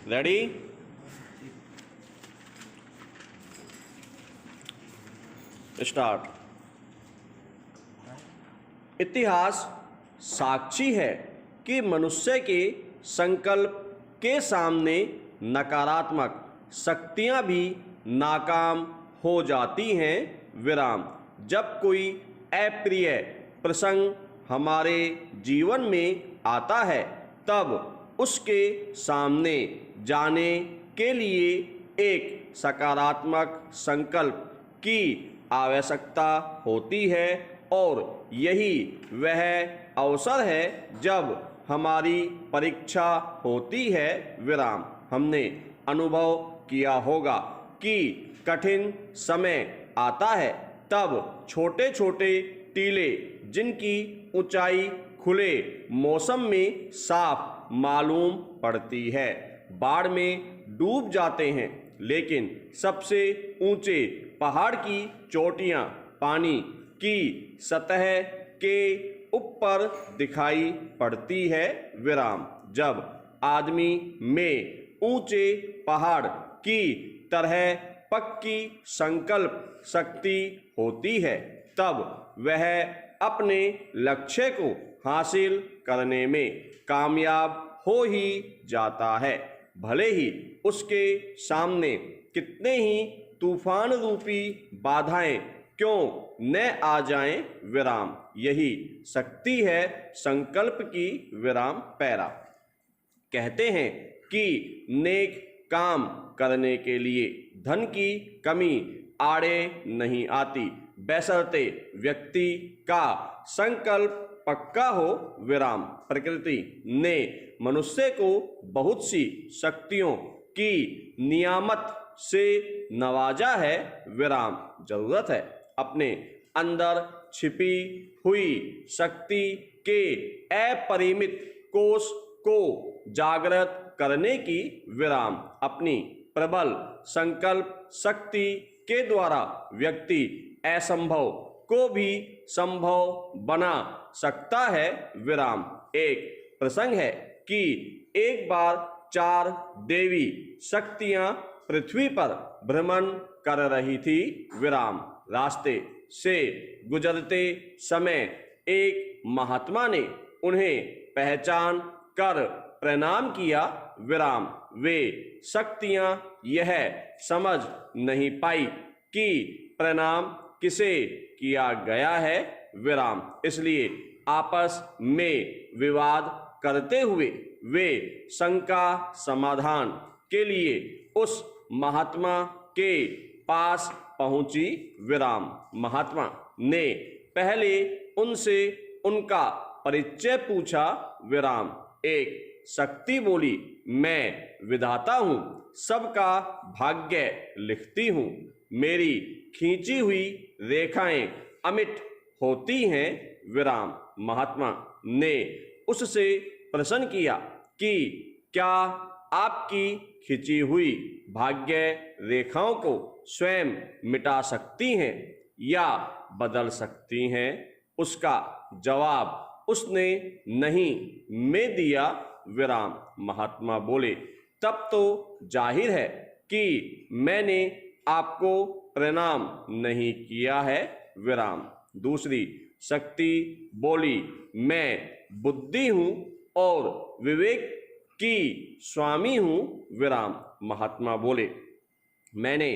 Ready? Start. इतिहास साक्षी है कि मनुष्य के संकल्प के सामने नकारात्मक शक्तियां भी नाकाम हो जाती हैं। विराम। जब कोई अप्रिय प्रसंग हमारे जीवन में आता है तब उसके सामने जाने के लिए एक सकारात्मक संकल्प की आवश्यकता होती है और यही वह अवसर है जब हमारी परीक्षा होती है। विराम। हमने अनुभव किया होगा कि कठिन समय आता है तब छोटे छोटे टीले जिनकी ऊंचाई खुले मौसम में साफ मालूम पड़ती है बाढ़ में डूब जाते हैं, लेकिन सबसे ऊंचे पहाड़ की चोटियां पानी की सतह के ऊपर दिखाई पड़ती है। विराम। जब आदमी में ऊंचे पहाड़ की तरह पक्की संकल्प शक्ति होती है तब वह अपने लक्ष्य को हासिल करने में कामयाब हो ही जाता है, भले ही उसके सामने कितने ही तूफान रूपी बाधाएं क्यों न आ जाएं। विराम। यही शक्ति है संकल्प की। विराम। पैरा। कहते हैं कि नेक काम करने के लिए धन की कमी आड़े नहीं आती, बशर्ते व्यक्ति का संकल्प पक्का हो। विराम। प्रकृति ने मनुष्य को बहुत सी शक्तियों की नियामत से नवाजा है। विराम। जरूरत है अपने अंदर छिपी हुई शक्ति के अपरिमित कोष को जागृत करने की। विराम। अपनी प्रबल संकल्प शक्ति के द्वारा व्यक्ति असंभव को भी संभव बना सकता है। विराम। एक प्रसंग है कि एक बार 4 देवी शक्तियां पृथ्वी पर भ्रमण कर रही थी। विराम। रास्ते से गुजरते समय एक महात्मा ने उन्हें पहचान कर प्रणाम किया। विराम। वे शक्तियां यह समझ नहीं पाई कि प्रणाम किसे किया गया है। विराम। इसलिए आपस में विवाद करते हुए वे शंका समाधान के लिए उस महात्मा के पास पहुंची। विराम। महात्मा ने पहले उनसे उनका परिचय पूछा। विराम। एक शक्ति बोली, मैं विधाता हूं, सबका भाग्य लिखती हूं, मेरी खींची हुई रेखाएं अमिट होती हैं। विराम। महात्मा ने उससे प्रश्न किया कि क्या आपकी खींची हुई भाग्य रेखाओं को स्वयं मिटा सकती हैं या बदल सकती हैं? उसका जवाब उसने नहीं में दिया। विराम। महात्मा बोले, तब तो जाहिर है कि मैंने आपको प्रणाम नहीं किया है। विराम। दूसरी शक्ति बोली, मैं बुद्धि हूं और विवेक की स्वामी हूं। विराम। महात्मा बोले, मैंने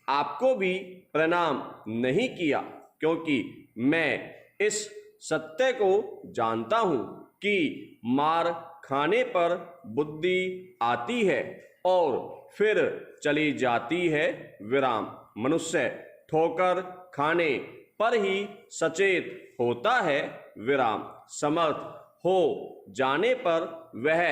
आपको भी प्रणाम नहीं किया क्योंकि मैं इस सत्य को जानता हूं कि मार खाने पर बुद्धि आती है और फिर चली जाती है। विराम। मनुष्य ठोकर खाने पर ही सचेत होता है। विराम। समर्थ हो जाने पर वह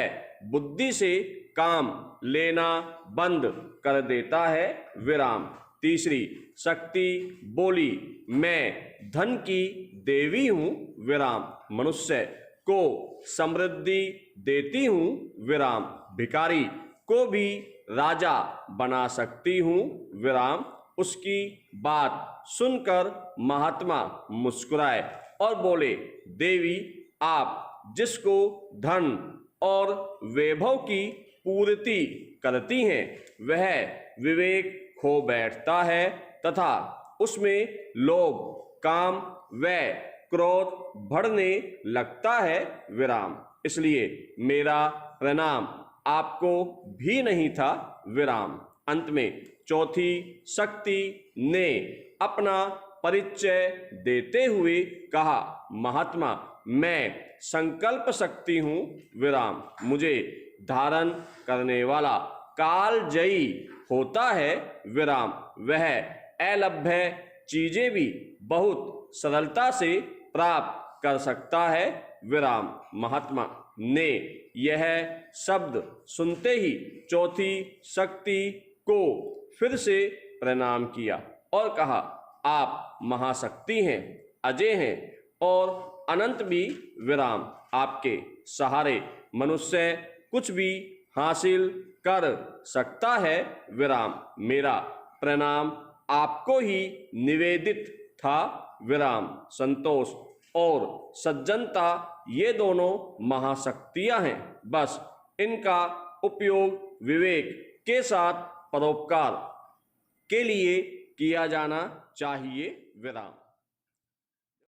बुद्धि से काम लेना बंद कर देता है। विराम। तीसरी शक्ति बोली, मैं धन की देवी हूं। विराम। मनुष्य को समृद्धि देती हूं। विराम। भिखारी को भी राजा बना सकती हूं। विराम। उसकी बात सुनकर महात्मा मुस्कुराए और बोले, देवी, आप जिसको धन और वैभव की पूर्ति करती हैं वह विवेक खो बैठता है तथा उसमें लोभ, काम व क्रोध बढ़ने लगता है। विराम। इसलिए मेरा प्रणाम आपको भी नहीं था। विराम। अंत में चौथी शक्ति ने अपना परिचय देते हुए कहा, महात्मा मैं संकल्प शक्ति हूँ। विराम। मुझे धारण करने वाला कालजयी होता है। विराम। वह अलभ्य चीजें भी बहुत सरलता से प्राप्त कर सकता है। विराम। महात्मा ने यह शब्द सुनते ही चौथी शक्ति को फिर से प्रणाम किया और कहा, आप महाशक्ति हैं, अजय हैं और अनंत भी। विराम। आपके सहारे मनुष्य कुछ भी हासिल कर सकता है। विराम। मेरा प्रणाम आपको ही निवेदित था। विराम। संतोष और सज्जनता ये दोनों महाशक्तियां हैं, बस इनका उपयोग विवेक के साथ परोपकार के लिए किया जाना चाहिए। विराम।